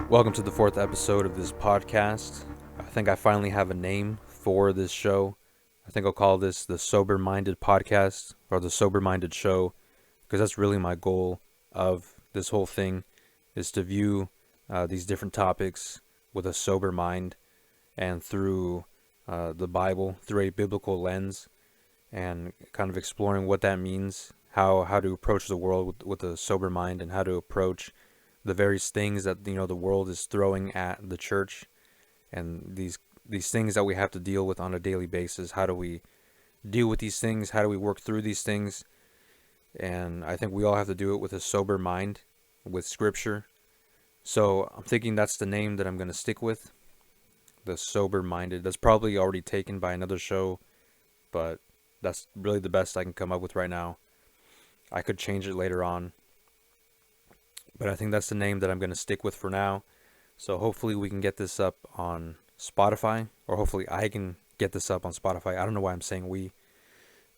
Welcome to the fourth episode of this podcast. I think I finally have a name for this show. I think I'll call this the Sober Minded Podcast or the Sober Minded Show, because that's really my goal of this whole thing, is to view these different topics with a sober mind and through the Bible, through a biblical lens, and kind of exploring what that means, how to approach the world with a sober mind, and how to approach the various things that the world is throwing at the church, and these things that we have to deal with on a daily basis. How do we deal with these things? How do we work through these things? And I think we all have to do it with a sober mind, with scripture. So I'm thinking that's the name that I'm going to stick with, the sober minded. That's probably already taken by another show, but that's really the best I can come up with right now. I could change it later on, but I think that's the name that I'm going to stick with for now. So hopefully we can get this up on Spotify, or hopefully I can get this up on Spotify. I don't know why I'm saying we,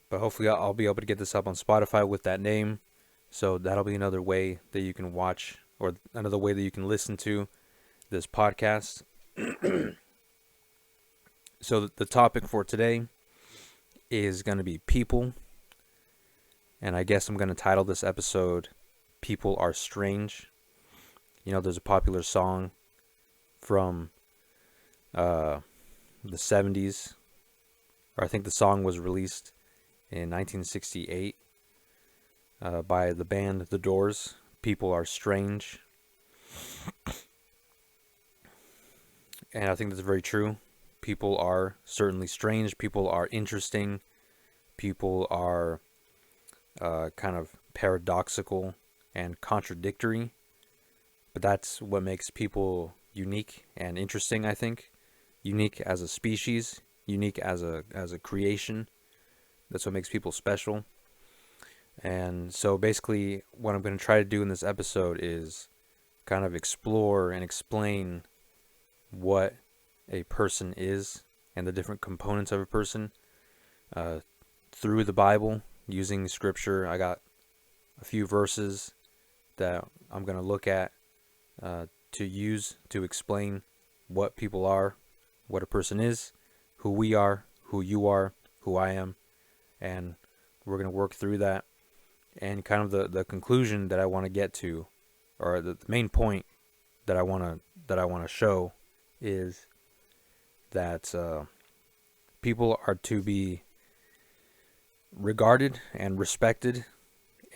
but hopefully I'll be able to get this up on Spotify with that name. So that'll be another way that you can watch, or another way that you can listen to this podcast. So the topic for today is going to be people. And I guess I'm going to title this episode, People Are Strange. There's a popular song from the 70s, or I think the song was released in 1968 by the band The Doors. People Are Strange. And I think that's very true. People are certainly strange. People are interesting. People are kind of paradoxical and contradictory. But that's what makes people unique and interesting, I think. Unique as a species, unique as a creation. That's what makes people special. And so basically what I'm going to try to do in this episode is kind of explore and explain what a person is and the different components of a person through the Bible, using scripture. I got a few verses that I'm going to look at to use to explain what people are, what a person is, who we are, who you are, who I am, and we're going to work through that. And kind of the conclusion that I want to get to, or the main point that I want to show, is that people are to be regarded and respected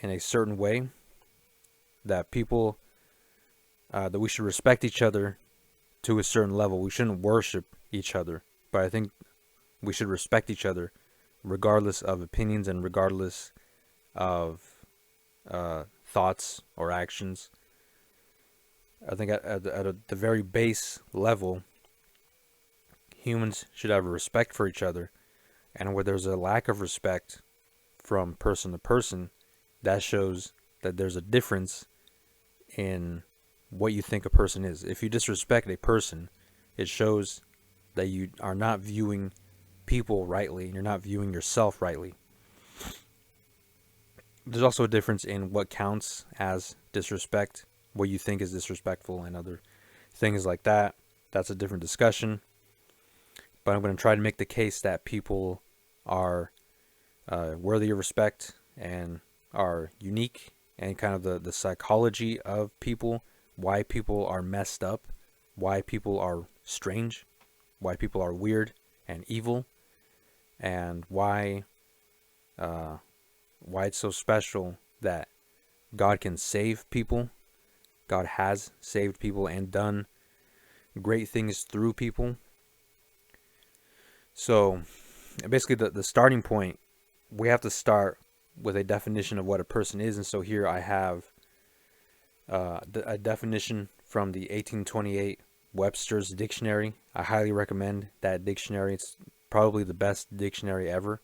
in a certain way. That people that we should respect each other to a certain level. We shouldn't worship each other, but I think we should respect each other regardless of opinions and regardless of thoughts or actions. I think at the very base level, humans should have a respect for each other, and where there's a lack of respect from person to person, that shows that there's a difference in what you think a person is. If you disrespect a person, it shows that you are not viewing people rightly, and you're not viewing yourself rightly. There's also a difference in what counts as disrespect, what you think is disrespectful, and other things like that. That's a different discussion. But I'm going to try to make the case that people are worthy of respect and are unique, and kind of the psychology of people, why people are messed up, why people are strange, why people are weird and evil, and why it's so special that God can save people. God has saved people and done great things through people. So basically the starting point, we have to start with a definition of what a person is. And so here I have a definition from the 1828 Webster's Dictionary. I highly recommend that dictionary. It's probably the best dictionary ever.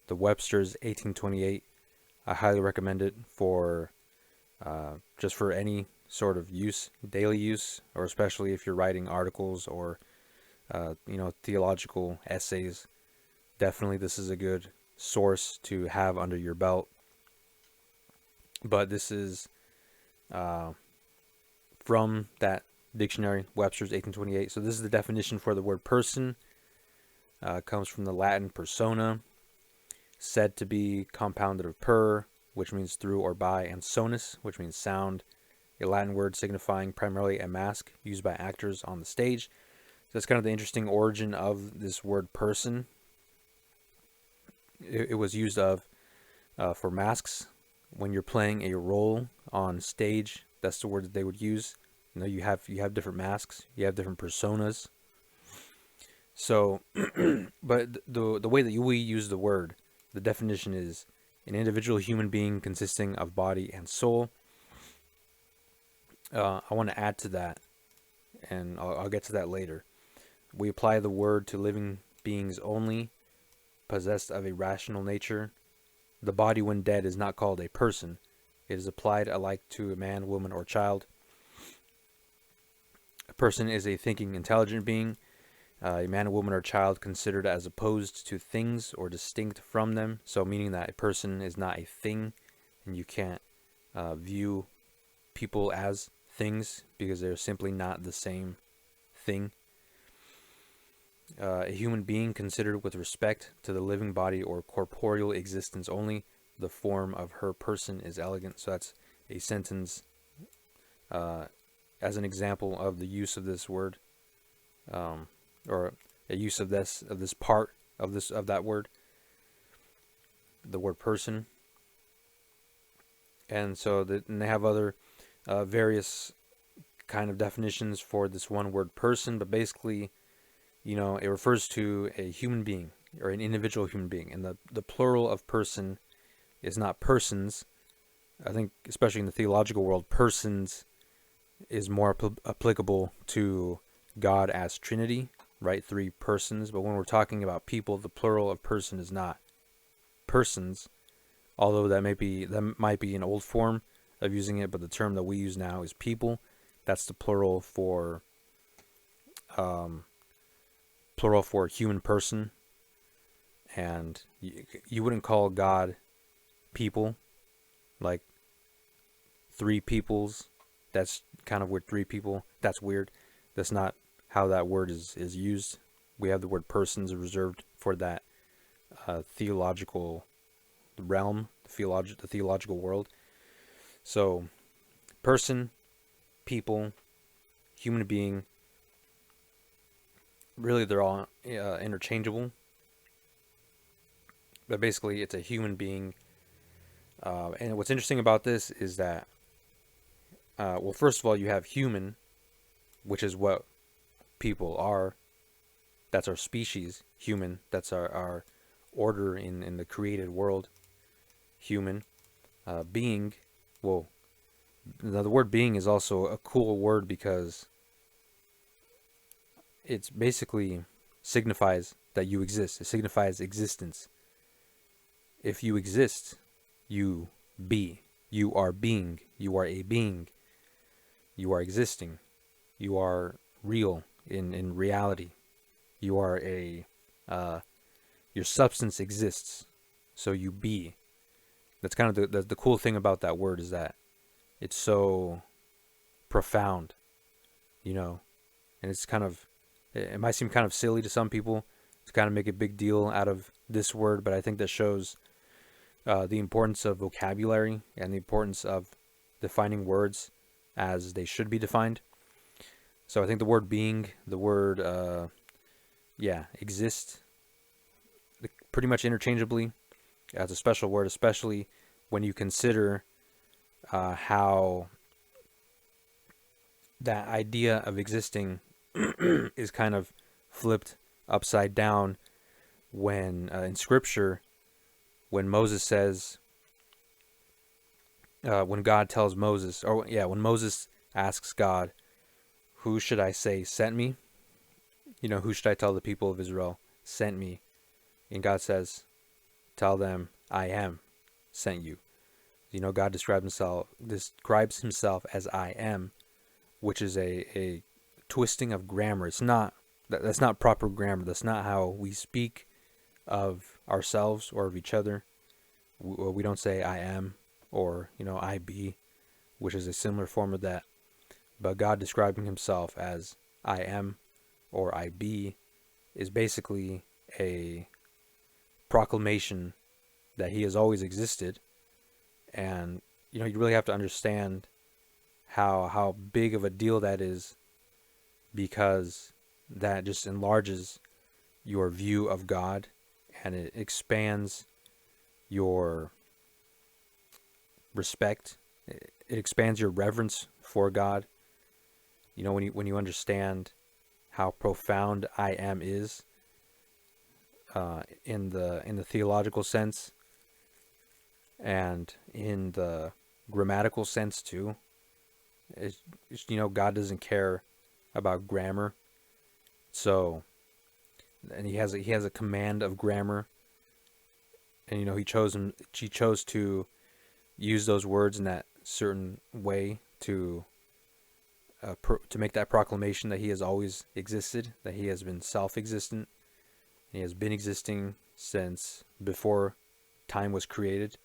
The Webster's 1828. I highly recommend it for just for any sort of use, daily use, or especially if you're writing articles or theological essays. Definitely this is a good source to have under your belt. But this is from that Dictionary, Webster's 1828. So this is the definition for the word person. Comes from the Latin persona, said to be compounded of per, which means through or by, and sonus, which means sound, a Latin word signifying primarily a mask used by actors on the stage. So that's kind of the interesting origin of this word person. It was used for masks when you're playing a role on stage. That's the word that they would use. You have different masks, you have different personas. So, but the way that we use the word, the definition is an individual human being consisting of body and soul. I want to add to that, and I'll get to that later. We apply the word to living beings only, possessed of a rational nature. The body, when dead, is not called a person. It is applied alike to a man, woman, or child. A person is a thinking, intelligent being. A man, woman, or child considered as opposed to things or distinct from them. So meaning that a person is not a thing, and you can't view people as things because they're simply not the same thing. A human being considered with respect to the living body or corporeal existence only. The form of her person is elegant. So that's a sentence as an example of the use of this word, or a use of this part of that word, the word person. And so and they have other various kind of definitions for this one word person, but basically, it refers to a human being or an individual human being, and the plural of person is not persons. I think, especially in the theological world, persons is more applicable to God as Trinity, right? 3 persons. But when we're talking about people, the plural of person is not persons, although that might be an old form of using it. But the term that we use now is people. That's the plural for human person. And you wouldn't call God people, like 3 peoples. That's kind of weird. 3 people. That's weird. That's not how that word is used. We have the word persons reserved for that theological realm, the theological world. So, person, people, human being, really they're all interchangeable. But basically, it's a human being. And what's interesting about this is that, well, first of all, you have human, which is what people are. That's our species, human. That's our order in the created world, human. Being, well, the word being is also a cool word because it's basically signifies that you exist. It signifies existence. If you exist, you be. You are being. You are a being. You are existing. You are real in reality. You are your substance exists, so you be. That's kind of the cool thing about that word, is that it's so profound, and it's kind of, it might seem kind of silly to some people to kind of make a big deal out of this word, but I think that shows the importance of vocabulary and the importance of defining words as they should be defined. So I think the word being, the word exist, pretty much interchangeably as a special word, especially when you consider how that idea of existing is kind of flipped upside down when in Scripture, when Moses says, when God tells Moses, when Moses asks God, who should I say sent me? Who should I tell the people of Israel sent me? And God says, tell them, I am sent you. God describes himself as I am, which is a twisting of grammar. That's not proper grammar. That's not how we speak of ourselves or of each other. We don't say I am or I be, which is a similar form of that. But God describing himself as I am or I be is basically a proclamation that he has always existed. And you really have to understand how big of a deal that is, because that just enlarges your view of God, and it expands your respect. It expands your reverence for God. When you understand how profound I am is, in the theological sense, and in the grammatical sense too. God doesn't care about grammar, so, and he has a command of grammar, and he chose to use those words in that certain way to make that proclamation that he has always existed, that he has been self-existent. He has been existing since before time was created.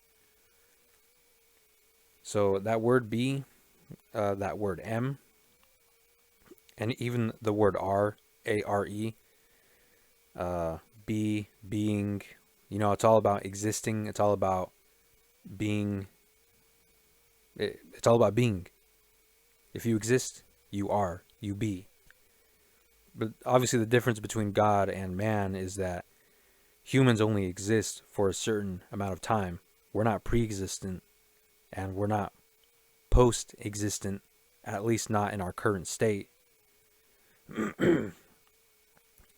So that word be, that word am, and even the word are, A-R-E, be, being, it's all about existing. It's all about being. It's all about being. If you exist, you are, you be. But obviously the difference between God and man is that humans only exist for a certain amount of time. We're not pre-existent, and we're not post-existent, at least not in our current state.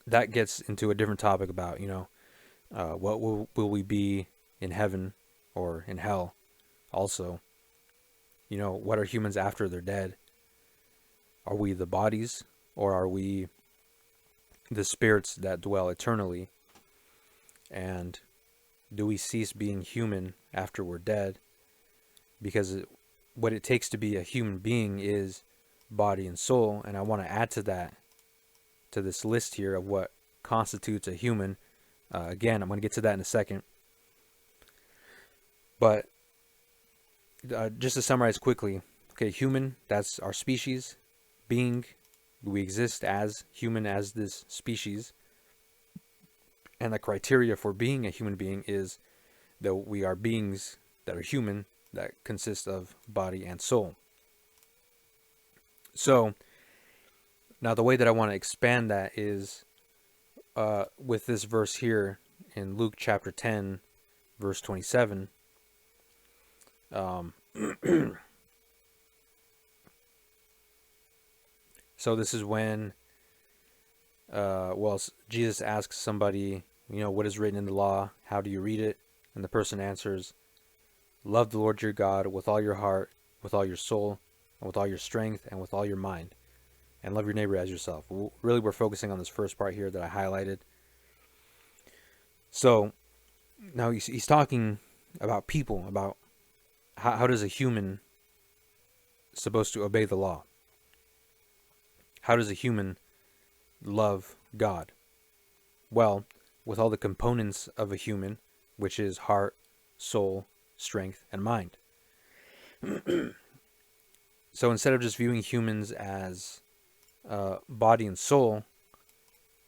That gets into a different topic about, what will we be in heaven or in hell also. What are humans after they're dead? Are we the bodies, or are we the spirits that dwell eternally? And do we cease being human after we're dead? Because what it takes to be a human being is body and soul. And I want to add to that, to this list here of what constitutes a human. Again, I'm going to get to that in a second. But just to summarize quickly, okay, human, that's our species. Being, we exist as human, as this species. And the criteria for being a human being is that we are beings that are human, that consist of body and soul. So, now the way that I want to expand that is with this verse here in Luke chapter 10, verse 27. So this is when, Jesus asks somebody, what is written in the law? How do you read it? And the person answers, love the Lord your God with all your heart, with all your soul, and with all your strength, and with all your mind. And love your neighbor as yourself. Really, we're focusing on this first part here that I highlighted. So, now he's talking about people, about how does a human supposed to obey the law? How does a human love God? Well, with all the components of a human, which is heart, soul, strength, and mind. So instead of just viewing humans as body and soul,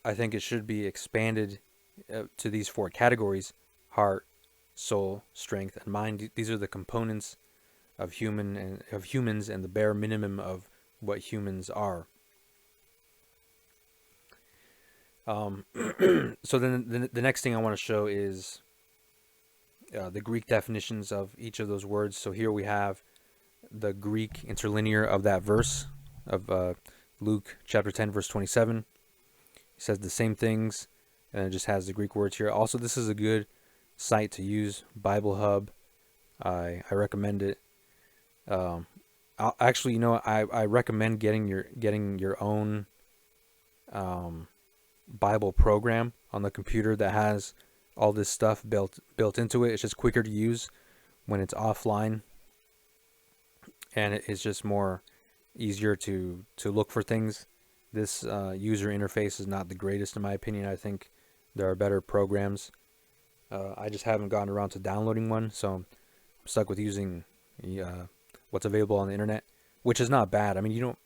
I think it should be expanded to these four categories: heart, soul, strength, and mind. These are the components of humans, and the bare minimum of what humans are. So then the next thing I want to show is the Greek definitions of each of those words. So here we have the Greek interlinear of that verse of Luke chapter 10, verse 27. It says the same things, and it just has the Greek words here. Also, this is a good site to use, Bible Hub. I recommend it. I recommend getting your own Bible program on the computer that has all this stuff built into it. It's just quicker to use when it's offline, and it's just more easier to look for things. This user interface is not the greatest in my opinion. I think there are better programs. I just haven't gotten around to downloading one, so I'm stuck with using what's available on the internet, which is not bad. I mean,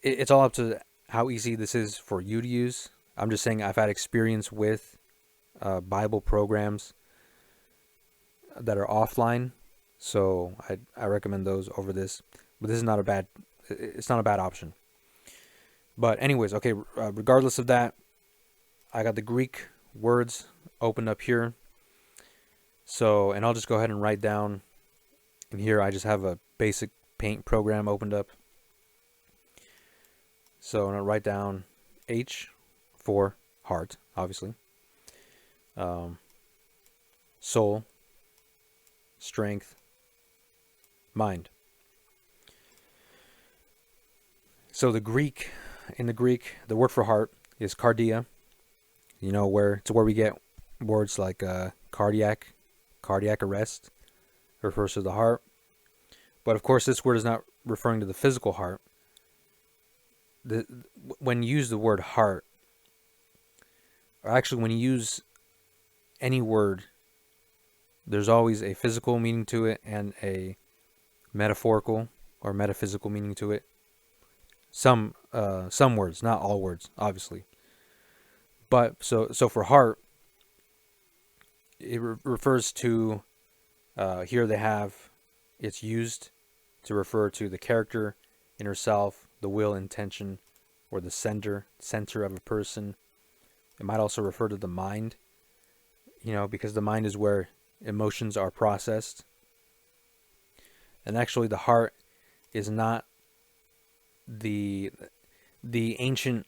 it's all up to how easy this is for you to use. I'm just saying I've had experience with Bible programs that are offline, so I recommend those over this. But this is not a bad. It's not a bad option. But anyways, okay. Regardless of that, I got the Greek words opened up here. So, and I'll just go ahead and write down. And here I just have a basic paint program opened up. So I'm gonna write down H for heart, obviously. Soul, strength, mind. So in the Greek, the word for heart is cardia. You know, where we get words like cardiac arrest, refers to the heart. But of course, this word is not referring to the physical heart. When you use the word heart, or actually when you use any word, there's always a physical meaning to it and a metaphorical or metaphysical meaning to it. Some words, not all words, obviously. But so for heart, it refers to, here they have, it's used to refer to the character, inner self, the will, intention, or the center of a person. It might also refer to the mind, because the mind is where emotions are processed. And actually the heart is not the ancient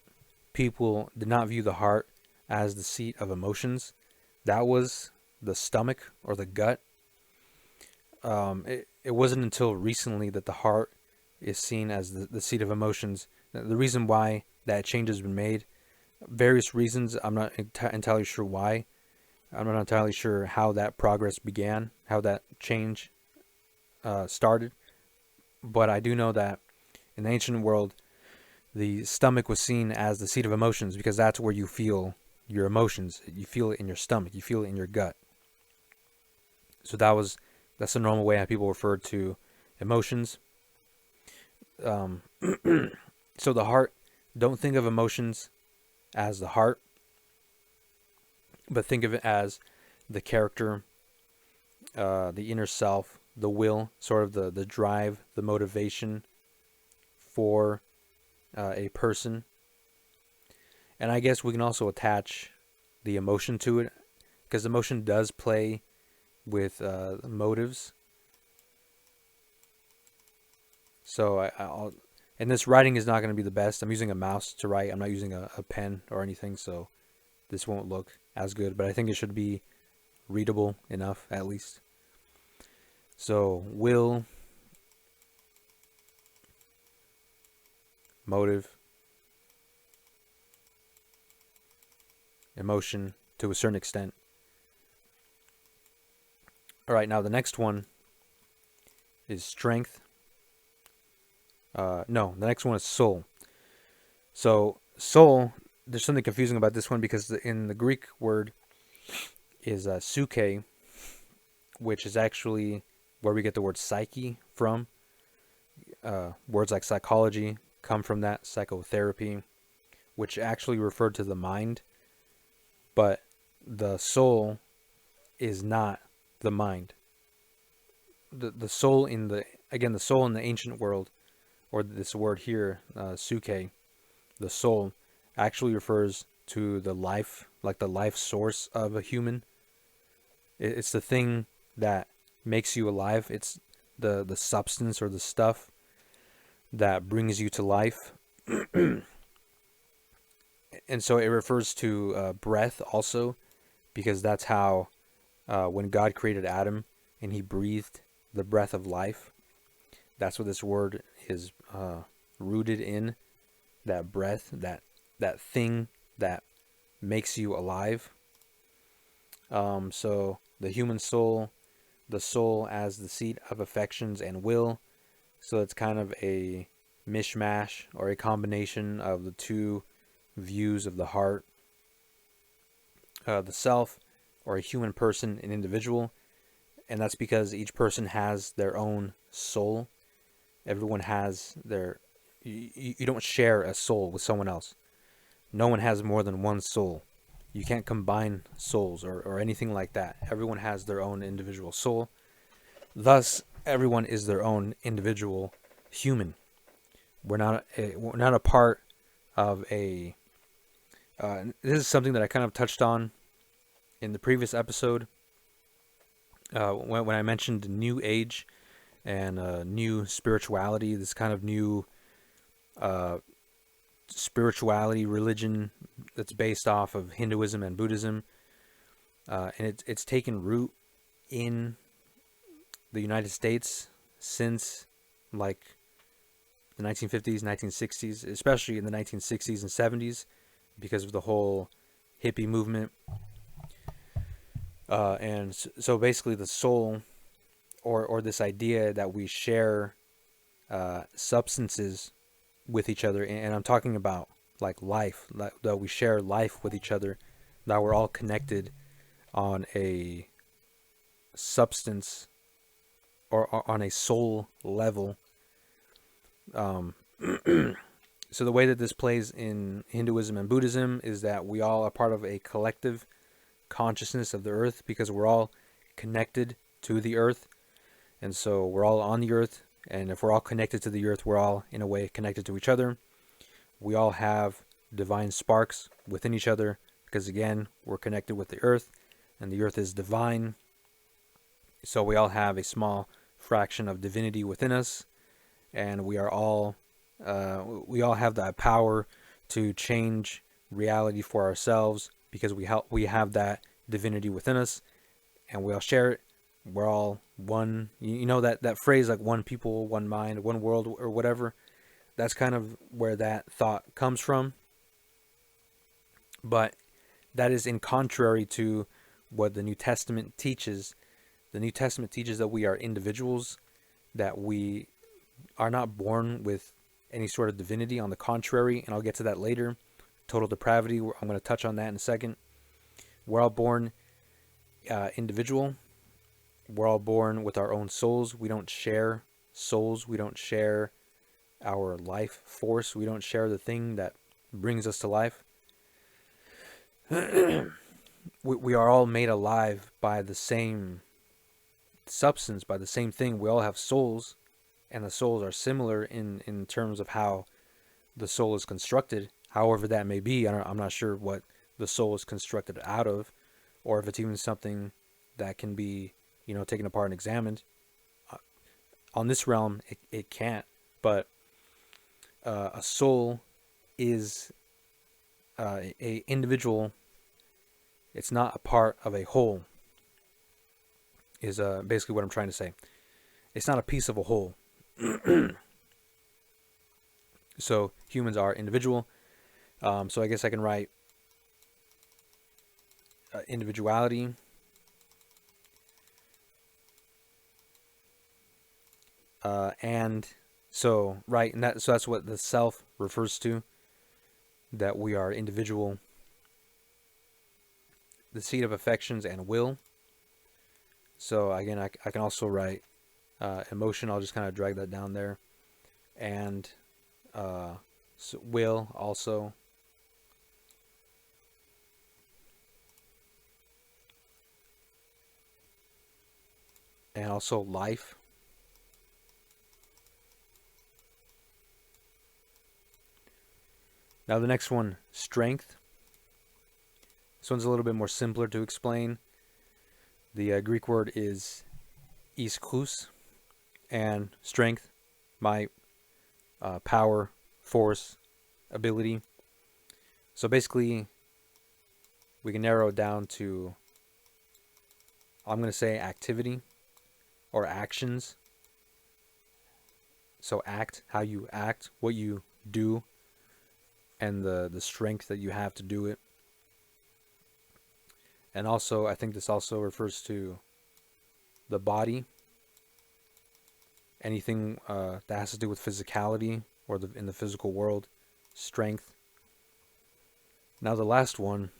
people did not view the heart as the seat of emotions. That was the stomach or the gut. It wasn't until recently that the heart is seen as the seat of emotions. The reason why that change has been made, various reasons, I'm not entirely sure why. I'm not entirely sure how that progress began, how that change started. But I do know that in the ancient world, the stomach was seen as the seat of emotions because that's where you feel your emotions. You feel it in your stomach. You feel it in your gut. So that's the normal way how people referred to emotions. So the heart, don't think of emotions as the heart, but think of it as the character, the inner self, the will, sort of the drive, the motivation for a person. And I guess we can also attach the emotion to it, because emotion does play with motives. So I'll, and this writing is not going to be the best. I'm using a mouse to write. I'm not using a pen or anything, so this won't look as good, but I think it should be readable enough, at least. So, will, motive, emotion, to a certain extent. All right, now the next one is strength. No, the next one is soul. So, soul, there's something confusing about this one because in the Greek word is psyche, which is actually where we get the word psyche from. Words like psychology come from that, psychotherapy, which actually referred to the mind. But the soul is not the mind. The soul the soul in the ancient world, or this word here, psyche, the soul, actually refers to the life, like the life source of a human. It's the thing that makes you alive. It's the substance or the stuff that brings you to life. And so it refers to breath also, because that's how when God created Adam and he breathed the breath of life, that's what this word is rooted in, that breath, that thing that makes you alive. So the human soul, the soul as the seat of affections and will. So it's kind of a mishmash or a combination of the two views of the heart. The self, or a human person, an individual, and that's because each person has their own soul. Everyone has you don't share a soul with someone else. No one has more than one soul. You can't combine souls or anything like that. Everyone has their own individual soul. Thus, everyone is their own individual human. We're not a part of a. This is something that I kind of touched on in the previous episode when I mentioned New Age and new spirituality. This kind of new spirituality religion that's based off of Hinduism and Buddhism, and it's taken root in the United States since like the 1950s, 1960s, especially in the 1960s and 70s, because of the whole hippie movement. And so basically, the soul, or this idea that we share substances with each other, and I'm talking about like life, that we share life with each other, that we're all connected on a substance or on a soul level. So the way that this plays in Hinduism and Buddhism is that we all are part of a collective consciousness of the earth, because we're all connected to the earth, and so we're all on the earth, and if we're all connected to the earth, we're all in a way connected to each other. We all have divine sparks within each other, because again, we're connected with the earth, and the earth is divine. So we all have a small fraction of divinity within us, and we all have that power to change reality for ourselves, because we have that divinity within us, and we all share it. We're all one. You know that phrase, like one people, one mind, one world, or whatever. That's kind of where that thought comes from. But that is in contrary to what the New Testament teaches. The New Testament teaches that we are individuals, that we are not born with any sort of divinity. On the contrary, and I'll get to that later, total depravity, I'm going to touch on that in a second. We're all born individual. We're all born with our own souls. We don't share souls. We don't share our life force. We don't share the thing that brings us to life. We are all made alive by the same substance, by the same thing. We all have souls, and the souls are similar in terms of how the soul is constructed. However that may be, I'm not sure what the soul is constructed out of, or if it's even something that can be, taken apart and examined. On this realm, it can't. But a soul is a individual. It's not a part of a whole. Is basically what I'm trying to say. It's not a piece of a whole. So humans are individual. So I guess I can write individuality. And so right, and so that's what the self refers to. That we are individual. The seat of affections and will. So again, I can also write emotion. I'll just kind of drag that down there, and so will also. And also life. Now the next one, strength. This one's a little bit more simpler to explain. The Greek word is ischus, and strength, might, power, force, ability. So basically, we can narrow it down to, I'm going to say activity or actions. So act, how you act, what you do, and the strength that you have to do it. And also, I think this also refers to the body. Anything that has to do with physicality or in the physical world, strength. Now the last one,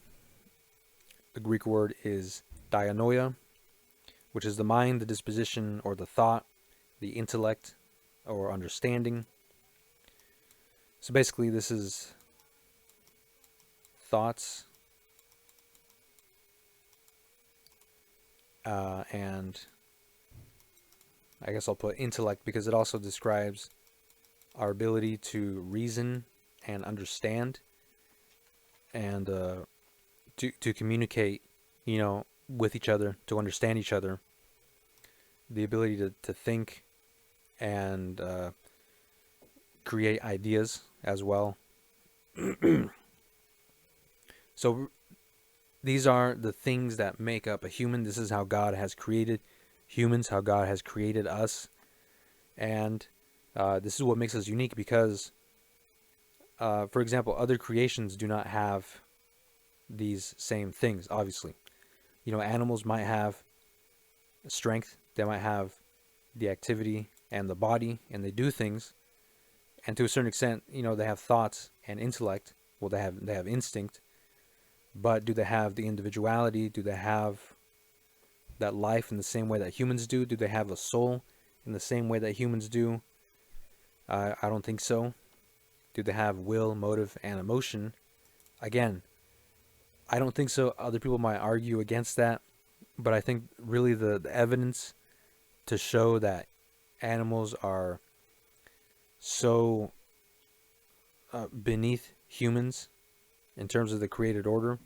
the Greek word is dianoia, which is the mind, the disposition, or the thought, the intellect, or understanding. So basically, this is thoughts and I guess I'll put intellect because it also describes our ability to reason and understand and to communicate, with each other, to understand each other, the ability to think and create ideas as well. So these are the things that make up a human. This is how God has created humans, how God has created us. And this is what makes us unique because, for example, other creations do not have these same things, obviously. Animals might have strength, they might have the activity and the body, and they do things. And to a certain extent, they have thoughts and intellect. Well, they have instinct. But do they have the individuality? Do they have that life in the same way that humans do? Do they have a soul in the same way that humans do? I don't think so. Do they have will, motive, and emotion? Again, I don't think so. Other people might argue against that. But I think really the evidence to show that animals are so beneath humans in terms of the created order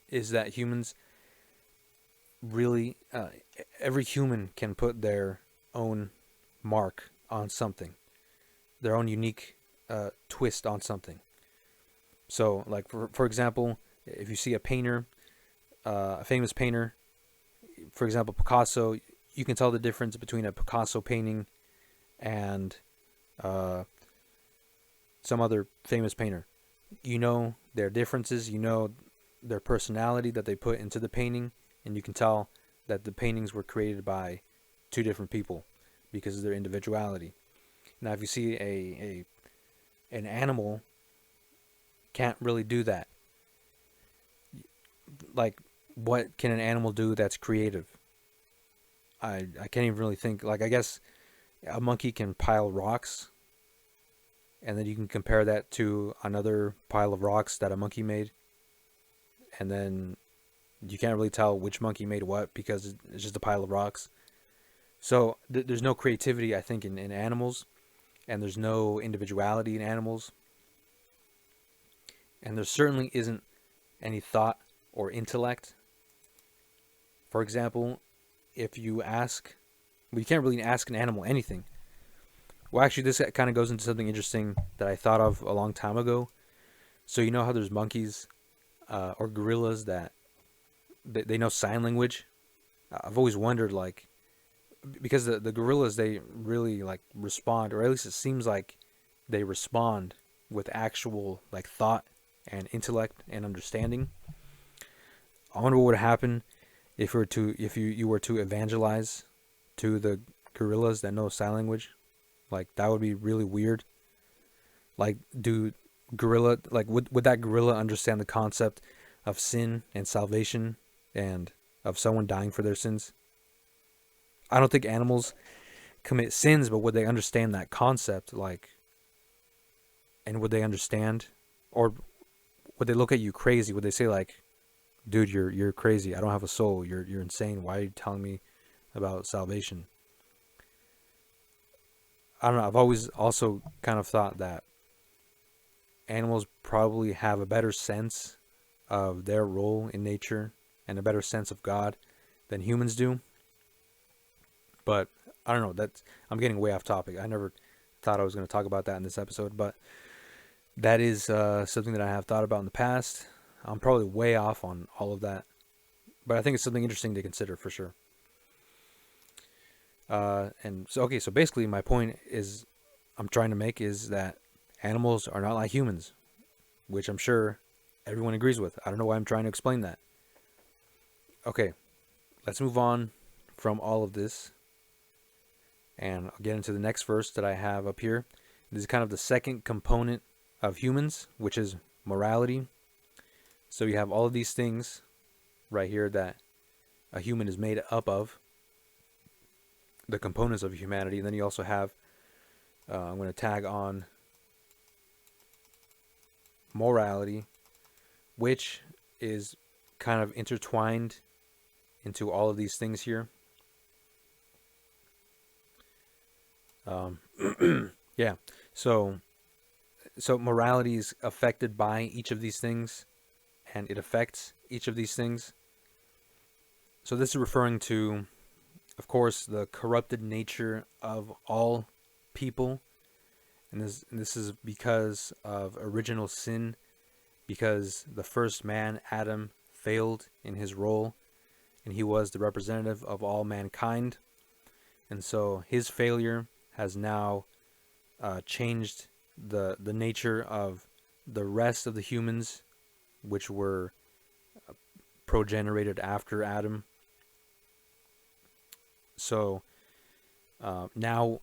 is that humans really, every human can put their own mark on something, their own unique twist on something. So, like for example, if you see a painter, a famous painter, for example, Picasso, you can tell the difference between a Picasso painting and some other famous painter. You know their differences, you know their personality that they put into the painting, and you can tell that the paintings were created by two different people because of their individuality. Now, if you see an animal, can't really do that. Like, what can an animal do that's creative? I can't even really think. Like, I guess a monkey can pile rocks, and then you can compare that to another pile of rocks that a monkey made, and then you can't really tell which monkey made what because it's just a pile of rocks. So there's no creativity, I think, in animals, and there's no individuality in animals, and there certainly isn't any thought or intellect. For example, if you ask, well, you can't really ask an animal anything. Well, actually, this kind of goes into something interesting that I thought of a long time ago. So you know how there's monkeys or gorillas that they know sign language? I've always wondered, like, because the gorillas, they really, like, respond, or at least it seems like they respond with actual, like, thought and intellect and understanding. I wonder what would happen if you were to evangelize to the gorillas that know sign language. Like, that would be really weird. Like, would that gorilla understand the concept of sin and salvation and of someone dying for their sins? I don't think animals commit sins, but would they understand that concept? Like, and would they understand, or would they look at you crazy? Would they say, like, dude, you're crazy. I don't have a soul. You're insane. Why are you telling me about salvation? I don't know. I've always also kind of thought that animals probably have a better sense of their role in nature and a better sense of God than humans do. But I don't know. I'm getting way off topic. I never thought I was going to talk about that in this episode, but that is something that I have thought about in the past. I'm probably way off on all of that, but I think it's something interesting to consider for sure. And so, okay, so basically my point I'm trying to make is that animals are not like humans, which I'm sure everyone agrees with. I don't know why I'm trying to explain that. Okay, let's move on from all of this, and I'll get into the next verse that I have up here. This is kind of the second component of humans, which is morality. So you have all of these things right here that a human is made up of, the components of humanity. And then you also have, I'm going to tag on morality, which is kind of intertwined into all of these things here. Yeah. So morality is affected by each of these things, and it affects each of these things. So this is referring to, of course, the corrupted nature of all people, and this is because of original sin, because the first man, Adam, failed in his role, and he was the representative of all mankind, and so his failure has now changed the nature of the rest of the humans, which were progenerated after Adam. So now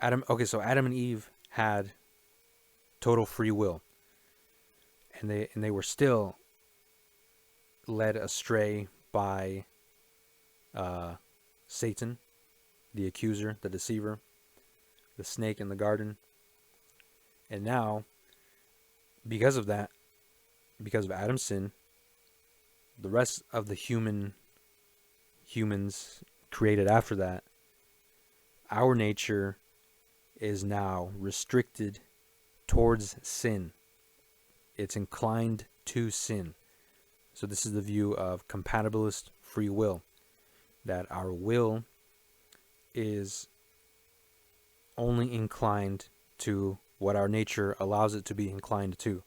Adam and Eve had total free will, and they were still led astray by Satan, the accuser, the deceiver, the snake in the garden. And now, because of that, because of Adam's sin, the rest of the humans created after that, our nature is now restricted towards sin. It's inclined to sin. So this is the view of compatibilist free will, that our will is only inclined to what our nature allows it to be inclined to.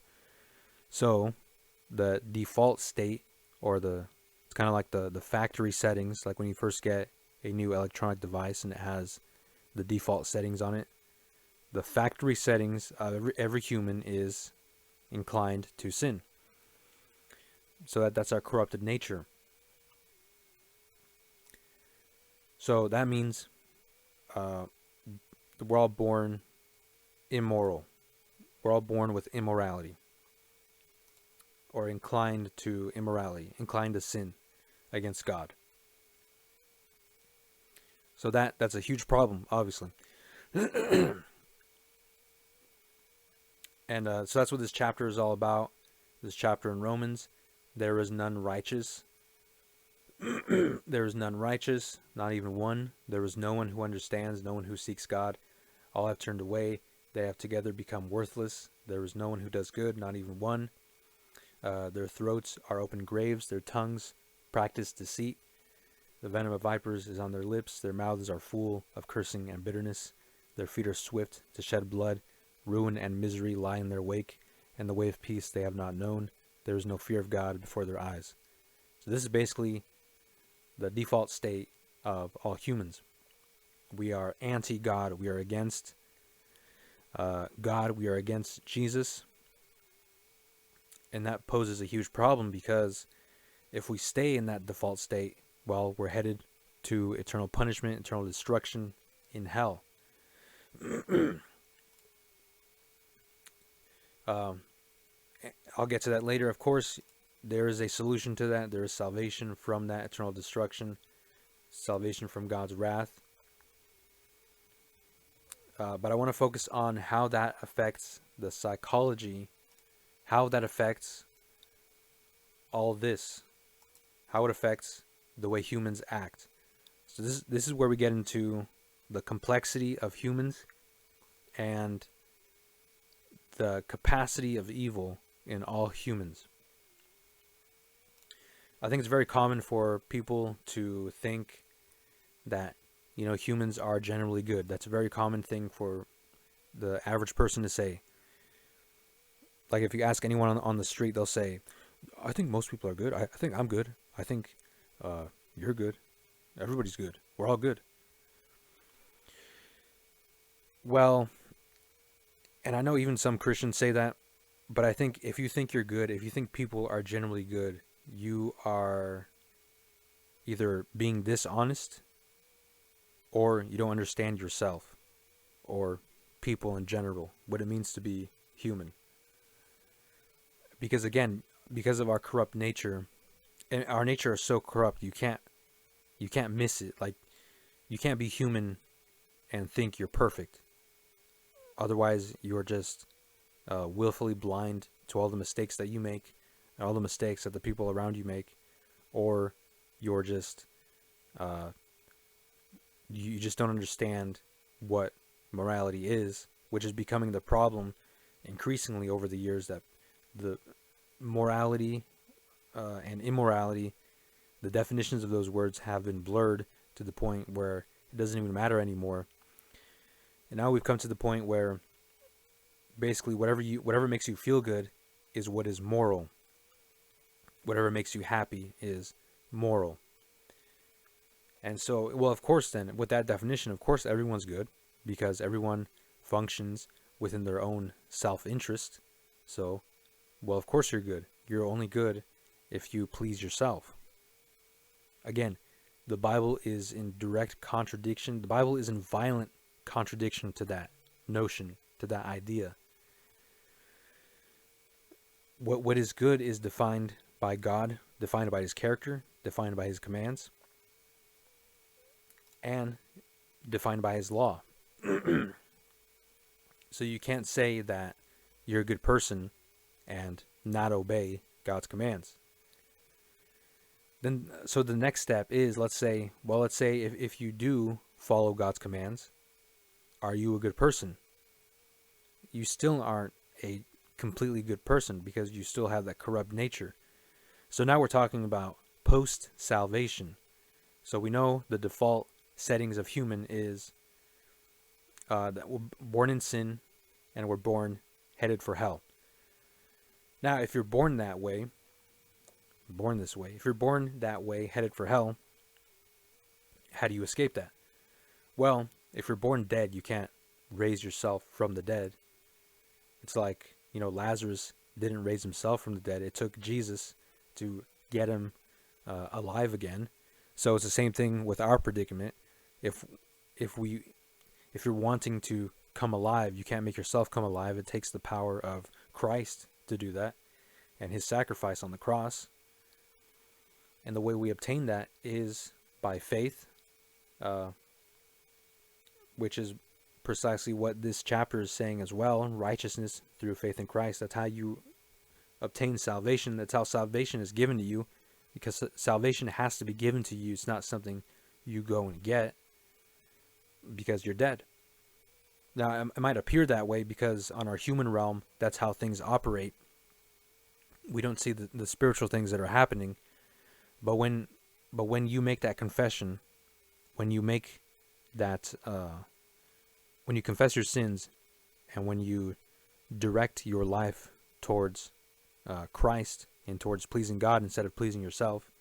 So the default state, or it's kind of like the factory settings, like when you first get a new electronic device and it has the default settings on it. The factory settings of every human is inclined to sin. So that's our corrupted nature. So that means we're all born immoral. We're all born with immorality, or inclined to immorality, inclined to sin against God. So that's a huge problem, obviously. And so that's what this chapter is all about. This chapter in Romans, there is none righteous. There is none righteous, not even one. There is no one who understands, no one who seeks God. All have turned away. They have together become worthless. There is no one who does good, not even one. Their throats are open graves. Their tongues practice deceit. The venom of vipers is on their lips. Their mouths are full of cursing and bitterness. Their feet are swift to shed blood. Ruin and misery lie in their wake, and the way of peace they have not known. There is no fear of God before their eyes. So this is basically the default state of all humans. We are anti-God. We are against God. We are against Jesus. And that poses a huge problem, because if we stay in that default state, well, we're headed to eternal punishment, eternal destruction in hell. I'll get to that later. Of course, there is a solution to that. There is salvation from that eternal destruction, salvation from God's wrath. But I want to focus on how that affects the psychology, how that affects all this, how it affects the way humans act. So this is where we get into the complexity of humans and the capacity of evil in all humans. I think it's very common for people to think that, humans are generally good. That's a very common thing for the average person to say. Like if you ask anyone on the street, they'll say, I think most people are good. I think I'm good. I think you're good. Everybody's good. We're all good. Well, and I know even some Christians say that, but I think if you think you're good, if you think people are generally good, you are either being dishonest, or you don't understand yourself or people in general, what it means to be human. Because again, because of our corrupt nature, and our nature is so corrupt, you can't miss it. Like, you can't be human and think you're perfect. Otherwise, you're just willfully blind to all the mistakes that you make and all the mistakes that the people around you make, or you're just you just don't understand what morality is, which is becoming the problem increasingly over the years, that the morality and immorality, the definitions of those words have been blurred to the point where it doesn't even matter anymore. And now we've come to the point where basically whatever makes you feel good is what is moral. Whatever makes you happy is moral. And so, well, of course, then, with that definition, of course, everyone's good, because everyone functions within their own self-interest. So, well, of course you're good. You're only good if you please yourself. Again, the Bible is in direct contradiction. The Bible is in violent contradiction to that notion, to that idea. What is good is defined by God, defined by His character, defined by His commands, and defined by His law. So you can't say that you're a good person and not obey God's commands. Then, so the next step is, let's say if you do follow God's commands, are you a good person? You still aren't a completely good person, because you still have that corrupt nature. So now we're talking about post-salvation. So we know the default settings of human is that we're born in sin and we're born headed for hell. Now, if you're born that way, if you're born that way, headed for hell, how do you escape that? Well, if you're born dead, you can't raise yourself from the dead. It's like, Lazarus didn't raise himself from the dead. It took Jesus to get him alive again. So it's the same thing with our predicament. If you're wanting to come alive, you can't make yourself come alive. It takes the power of Christ to do that, and His sacrifice on the cross. And the way we obtain that is by faith, which is precisely what this chapter is saying as well. Righteousness through faith in Christ. That's how you obtain salvation. That's how salvation is given to you, because salvation has to be given to you. It's not something you go and get because you're dead. Now, it might appear that way because on our human realm, that's how things operate. We don't see the spiritual things that are happening. But when you make that confession, when you make that, when you confess your sins, and when you direct your life towards Christ and towards pleasing God instead of pleasing yourself,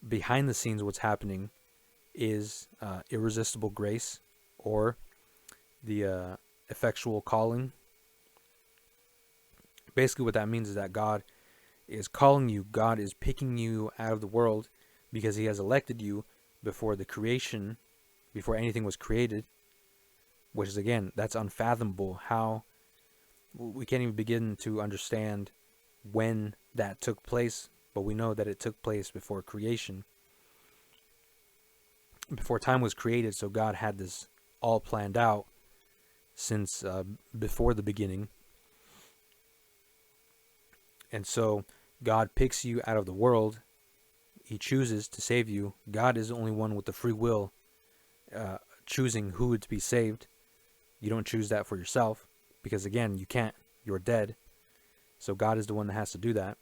behind the scenes what's happening is irresistible grace, or the effectual calling. Basically what that means is that God is calling you. God is picking you out of the world because He has elected you before the creation, before anything was created, which is, again, that's unfathomable. How we can't even begin to understand when that took place, but we know that it took place before creation, before time was created. So God had this all planned out since before the beginning. And so God picks you out of the world. He chooses to save you. God is the only one with the free will choosing who to be saved. You don't choose that for yourself, because, again, you can't. You're dead. So God is the one that has to do that.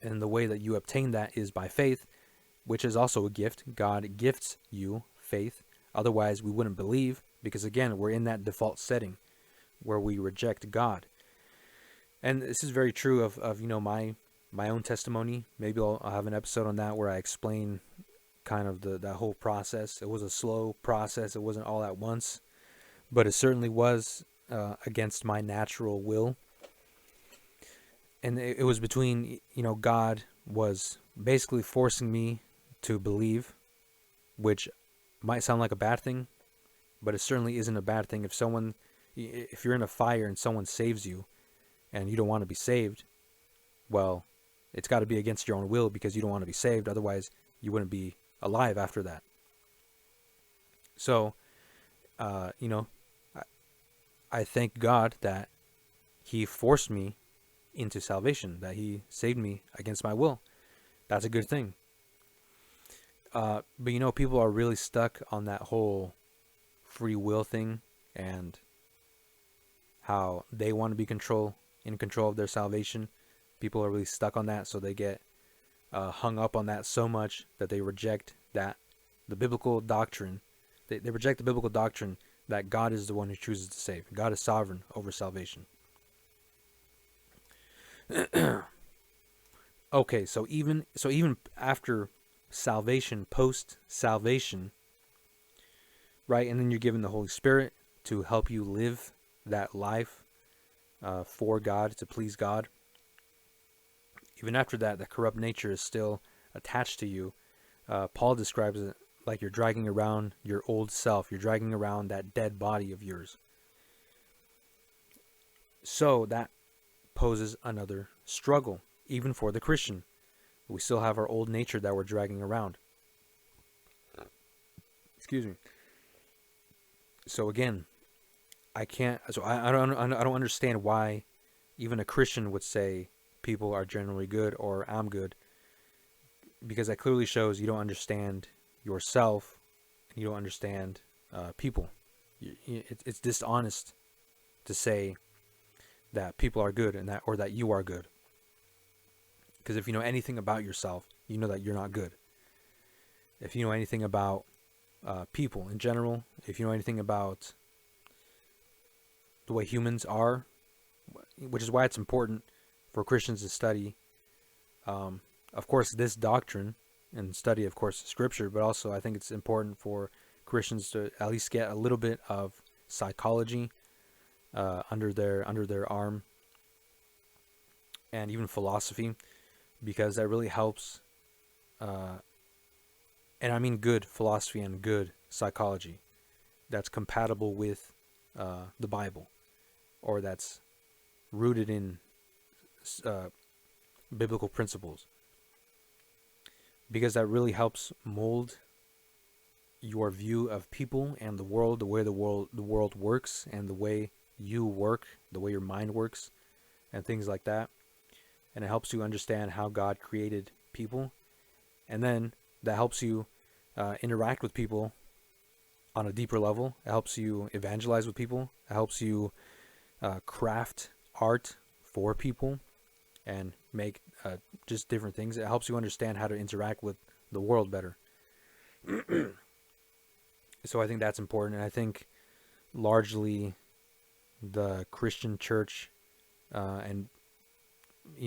And the way that you obtain that is by faith, which is also a gift. God gifts you faith. Otherwise, we wouldn't believe, because, again, we're in that default setting where we reject God. And this is very true of my own testimony. Maybe I'll have an episode on that where I explain kind of that whole process. It was a slow process. It wasn't all at once, but it certainly was against my natural will. And it was between, God was basically forcing me to believe, which might sound like a bad thing, but it certainly isn't a bad thing. If you're in a fire and someone saves you and you don't want to be saved, well, it's got to be against your own will, because you don't want to be saved. Otherwise, you wouldn't be alive after that. So, I thank God that he forced me into salvation, that he saved me against my will. That's a good thing. But people are really stuck on that whole free will thing, and how they want to be in control of their salvation. People are really stuck on that, so they get hung up on that so much that they reject the biblical doctrine. They reject the biblical doctrine that God is the one who chooses to save. God is sovereign over salvation. Okay, so even after salvation, post salvation, right, and then you're given the Holy Spirit to help you live that life for God, to please God. Even after that, the corrupt nature is still attached to you. Paul describes it like you're dragging around your old self. You're dragging around that dead body of yours. So that poses another struggle, even for the Christian. We still have our old nature that we're dragging around. Excuse me. So again, I don't understand why even a Christian would say people are generally good or I'm good, because that clearly shows you don't understand yourself and you don't understand people. It's dishonest to say that people are good and that you are good. Because if you know anything about yourself, you know that you're not good. If you know anything about people in general, if you know anything about the way humans are, which is why it's important for Christians to study, of course, this doctrine and study, of course, Scripture, but also I think it's important for Christians to at least get a little bit of psychology under their arm, and even philosophy, because that really helps. And I mean good philosophy and good psychology that's compatible with the Bible, or that's rooted in biblical principles, because that really helps mold your view of people and the world, the way the world works, and the way you work, the way your mind works, and things like that. And it helps you understand how God created people, and then that helps you interact with people on a deeper level. It helps you evangelize with people. It helps you craft art for people and make just different things. It helps you understand how to interact with the world better. So I think that's important, and I think largely the Christian church and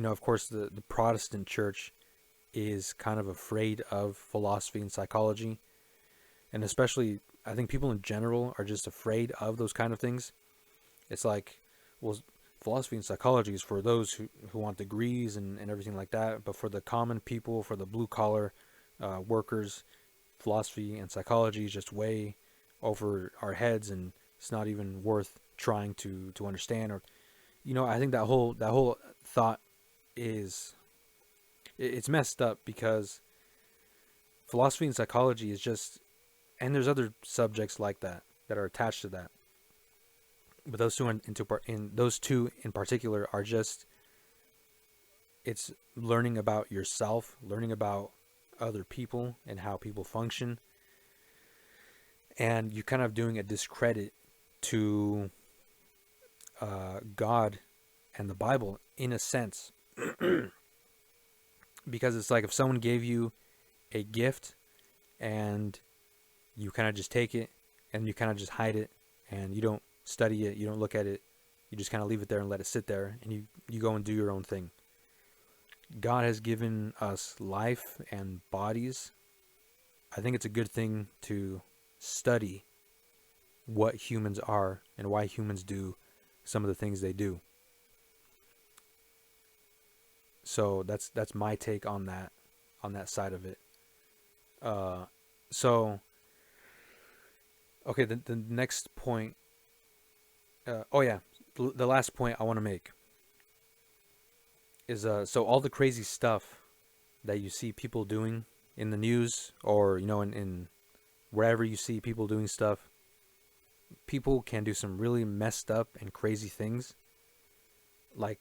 of course the Protestant church is kind of afraid of philosophy and psychology, and especially I think people in general are just afraid of those kind of things. It's like, well, philosophy and psychology is for those who want degrees and everything like that, but for the common people, for the blue collar workers, philosophy and psychology is just way over our heads, and it's not even worth trying to understand. Or I think that whole thought it's messed up, because philosophy and psychology is just, and there's other subjects like that are attached to that, but those two in particular are just, it's learning about yourself, learning about other people and how people function, and you kind of doing a discredit to God and the Bible in a sense. Because it's like if someone gave you a gift and you kind of just take it and you kind of just hide it and you don't study it, you don't look at it, you just kind of leave it there and let it sit there, and you go and do your own thing. God has given us life and bodies. I think it's a good thing to study what humans are and why humans do some of the things they do. So that's my take on that side of it. So okay, the next point. The last point I want to make is so all the crazy stuff that you see people doing in the news, or in wherever you see people doing stuff, people can do some really messed up and crazy things, like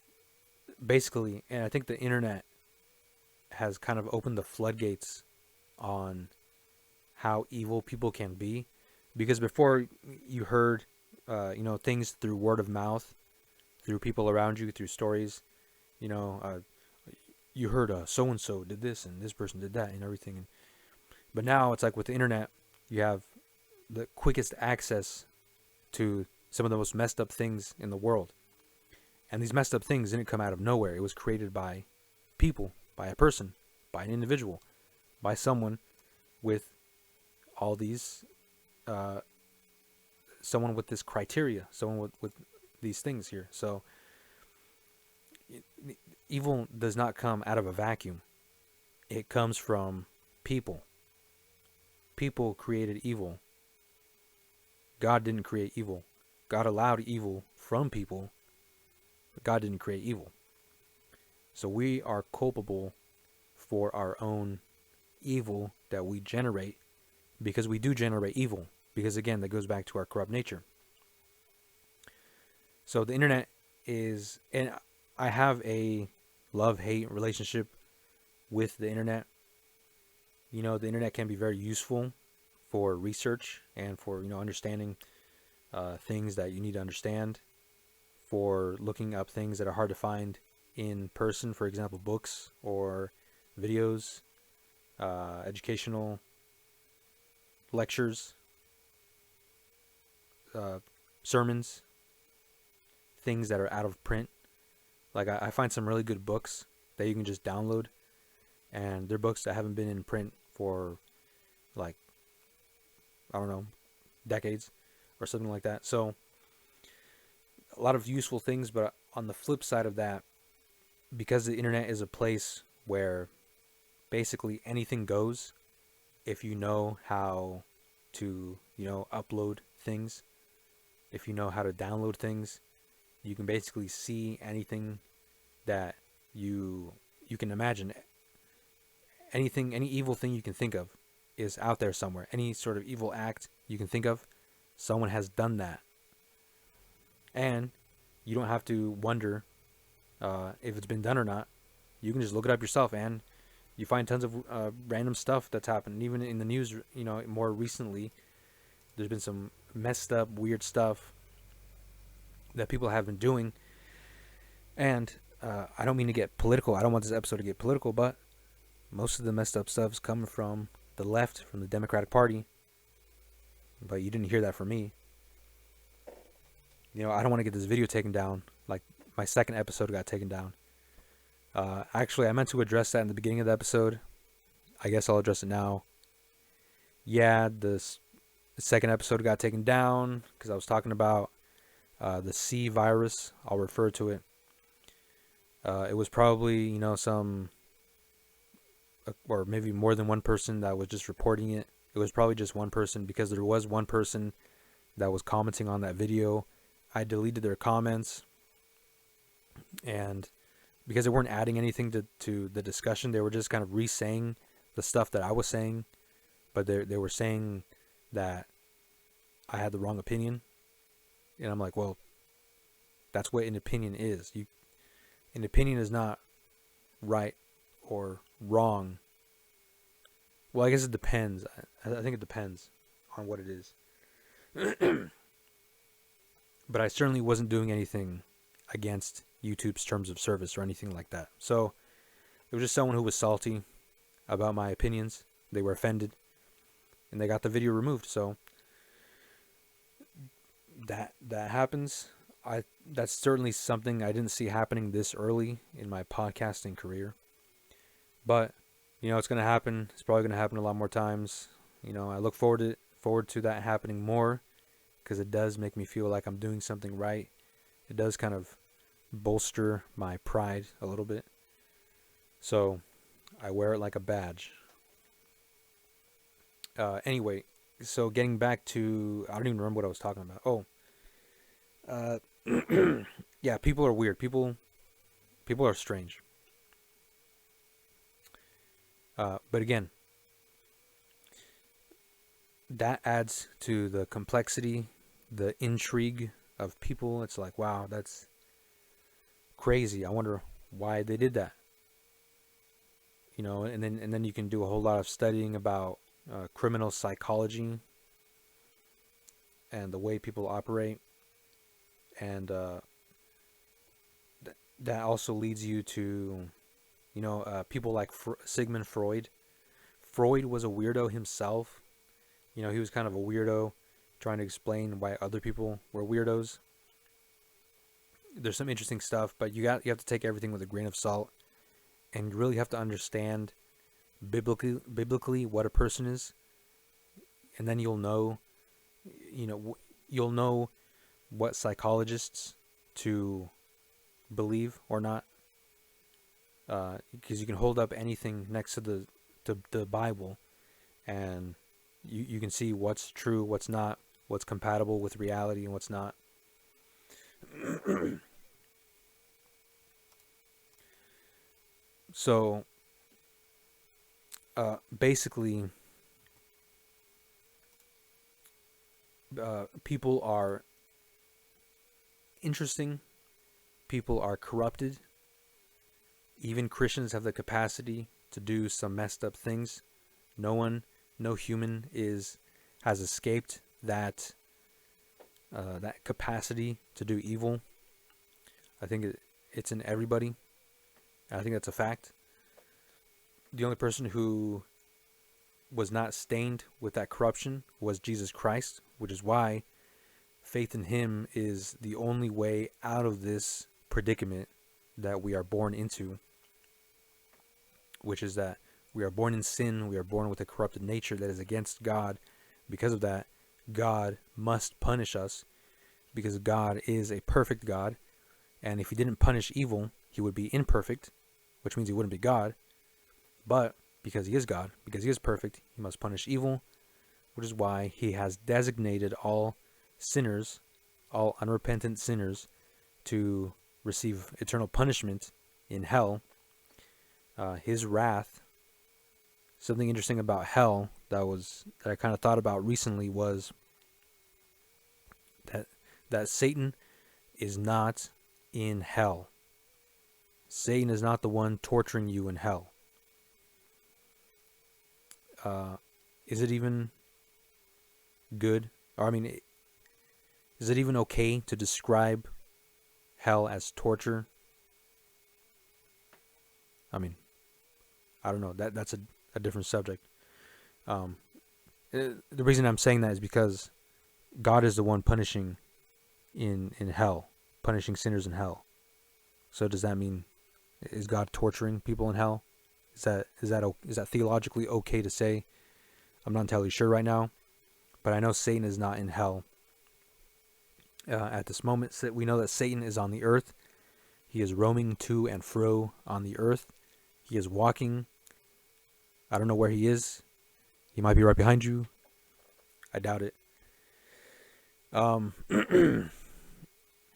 basically, and I think the internet has kind of opened the floodgates on how evil people can be, because before you heard, things through word of mouth, through people around you, through stories, you know, uh, you heard so and so did this and this person did that and everything. But now it's like with the internet, you have the quickest access to some of the most messed up things in the world. And these messed up things didn't come out of nowhere. It was created by people, by a person, by an individual, by someone with all these, uh, someone with this criteria, someone with these things here. So evil does not come out of a vacuum. It comes from people. People created evil. God didn't create evil. God allowed evil from people, but God didn't create evil. So we are culpable for our own evil that we generate, because we do generate evil. Because again, that goes back to our corrupt nature. So the internet is, and I have a love-hate relationship with the internet. The internet can be very useful for research and for, understanding things that you need to understand, for looking up things that are hard to find in person, for example, books or videos, educational lectures, sermons, things that are out of print. Like I find some really good books that you can just download, and they're books that haven't been in print for, like, I don't know, decades or something like that. So a lot of useful things. But on the flip side of that, because the internet is a place where basically anything goes, if you know how to, upload things, if you know how to download things, you can basically see anything that you can imagine. Anything, any evil thing you can think of is out there somewhere. Any sort of evil act you can think of, someone has done that. And you don't have to wonder if it's been done or not. You can just look it up yourself, and you find tons of random stuff that's happened. Even in the news, more recently, there's been some messed up, weird stuff that people have been doing. And I don't mean to get political. I don't want this episode to get political, but most of the messed up stuff's coming from the left, from the Democratic Party. But you didn't hear that from me. I don't want to get this video taken down. Like, my second episode got taken down. Actually, I meant to address that in the beginning of the episode. I guess I'll address it now. Yeah, the second episode got taken down because I was talking about the C virus. I'll refer to it. It was probably, some, or maybe more than one person that was just reporting it. It was probably just one person, because there was one person that was commenting on that video. I deleted their comments, and because they weren't adding anything to the discussion, they were just kind of re-saying the stuff that I was saying, but they were saying that I had the wrong opinion. And I'm like, well, that's what an opinion is. An opinion is not right or wrong. Well, I guess it depends. I think it depends on what it is. But I certainly wasn't doing anything against YouTube's terms of service or anything like that. So it was just someone who was salty about my opinions. They were offended, and they got the video removed. So that happens. That's certainly something I didn't see happening this early in my podcasting career. But it's going to happen. It's probably going to happen a lot more times. I look forward to that happening more, because it does make me feel like I'm doing something right. It does kind of bolster my pride a little bit. So I wear it like a badge. Anyway, so getting back to, I don't even remember what I was talking about. Yeah, people are weird. People are strange. But again, that adds to the complexity, the intrigue of people. It's like, wow, that's crazy. I wonder why they did that. And then you can do a whole lot of studying about criminal psychology and the way people operate, and that also leads you to, people like Sigmund Freud. Freud was a weirdo himself. He was kind of a weirdo, trying to explain why other people were weirdos. There's some interesting stuff, but you have to take everything with a grain of salt, and you really have to understand biblically what a person is, and then you'll know what psychologists to believe or not, because you can hold up anything next to the Bible, and you can see what's true, what's not, what's compatible with reality, and what's not. So basically, people are interesting, people are corrupted. Even Christians have the capacity to do some messed up things. No human has escaped that capacity to do evil. I think it's in everybody. I think that's a fact. The only person who was not stained with that corruption was Jesus Christ, which is why faith in him is the only way out of this predicament that we are born into, which is that we are born in sin, we are born with a corrupted nature that is against God. Because of that, God must punish us, because God is a perfect God, and if he didn't punish evil, he would be imperfect, which means he wouldn't be God. But because he is God, because he is perfect, he must punish evil, which is why he has designated all sinners, all unrepentant sinners, to receive eternal punishment in hell. His wrath. Something interesting about hell that I kind of thought about recently was that Satan is not in hell. Satan is not the one torturing you in hell. Is it even good? Or I mean, is it even okay to describe hell as torture? I mean, I don't know. That's a different subject. The reason I'm saying that is because God is the one punishing in hell, punishing sinners in hell. So does that mean, is God torturing people in hell? Is that theologically okay to say? I'm not entirely sure right now, but I know Satan is not in hell at this moment. We know that Satan is on the earth. He is roaming to and fro on the earth. He is walking. I don't know where he is. He might be right behind you. I doubt it.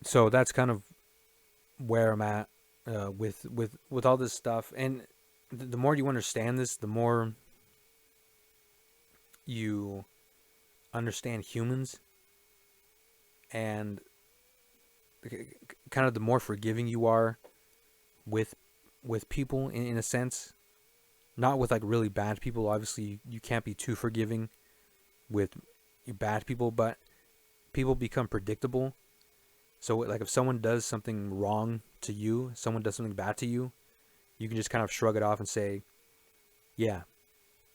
So that's kind of where I'm at with all this stuff. And the more you understand this, the more you understand humans, and kind of the more forgiving you are with people in a sense. Not with like really bad people. Obviously, you can't be too forgiving with bad people, but people become predictable. So like if someone does something wrong to you, someone does something bad to you, you can just kind of shrug it off and say, yeah,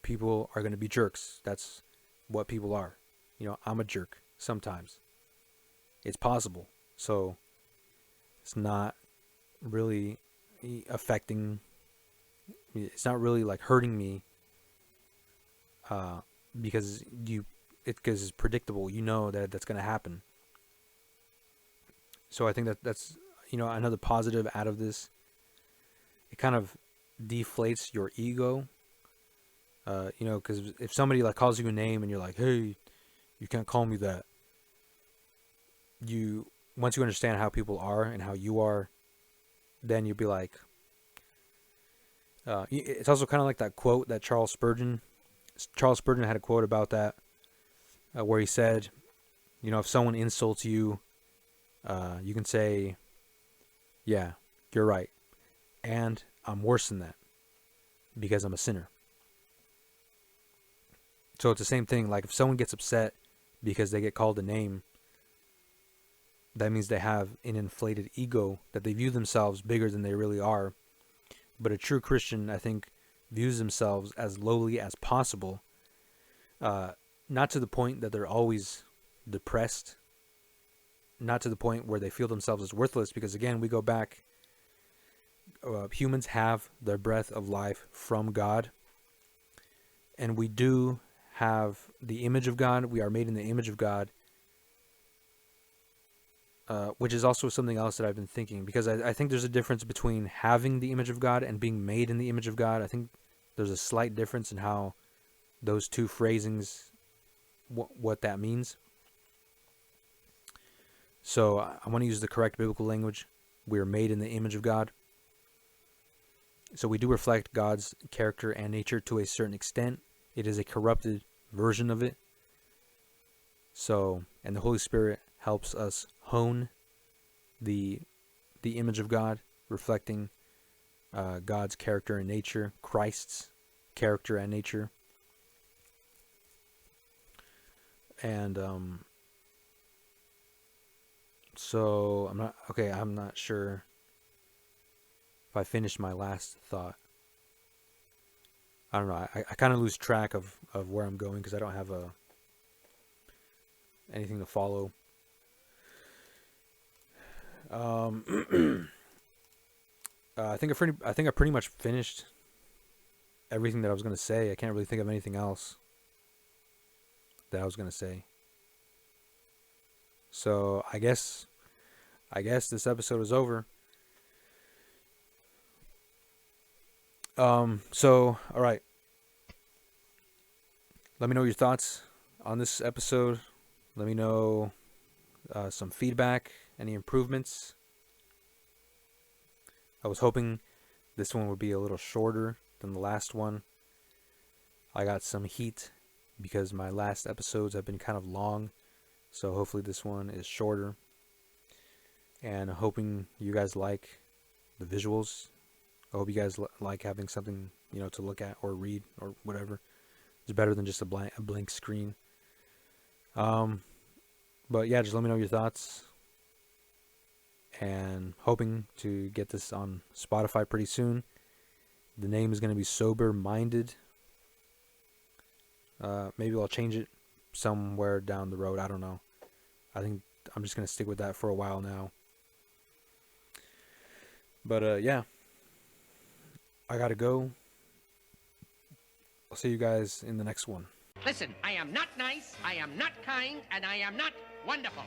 people are going to be jerks. That's what people are. I'm a jerk sometimes. It's possible. So it's not really affecting, it's not really like hurting me, because it's predictable. That's going to happen. So I think that's another positive out of this. It kind of deflates your ego, because if somebody like calls you a name and you're like, hey, you can't call me that. Once you understand how people are and how you are, then you'll be like, it's also kind of like that quote that Charles Spurgeon had a quote about that, where he said, if someone insults you, you can say, yeah, you're right. And I'm worse than that because I'm a sinner. So it's the same thing. Like if someone gets upset because they get called a name, that means they have an inflated ego, that they view themselves bigger than they really are. But a true Christian, I think, views themselves as lowly as possible. Not to the point that they're always depressed. Not to the point where they feel themselves as worthless. Because again, we go back. Humans have their breath of life from God. And we do have the image of God. We are made in the image of God. Which is also something else that I've been thinking. Because I think there's a difference between having the image of God and being made in the image of God. I think there's a slight difference in how those two phrasings, what that means. So I want to use the correct biblical language. We are made in the image of God. So we do reflect God's character and nature to a certain extent. It is a corrupted version of it. So, and the Holy Spirit helps us hone the image of God, reflecting God's character and nature, Christ's character and nature. And so I'm not sure if I finished my last thought. I don't know. I kind of lose track of where I'm going because I don't have anything to follow. I think I pretty much finished everything that I was going to say. I can't really think of anything else that I was going to say. So I guess this episode is over. So all right. Let me know your thoughts on this episode. Let me know some feedback, any improvements. I was hoping this one would be a little shorter than the last one. I got some heat because my last episodes have been kind of long. So hopefully this one is shorter. And I'm hoping you guys like the visuals. I hope you guys like having something, to look at or read or whatever. It's better than just a blank screen. But yeah, just let me know your thoughts. And hoping to get this on Spotify pretty soon. The name is going to be Sober Minded. Maybe I'll change it somewhere down the road. I don't know. I think I'm just going to stick with that for a while now. But yeah. I got to go. I'll see you guys in the next one. Listen, I am not nice, I am not kind, and I am not wonderful.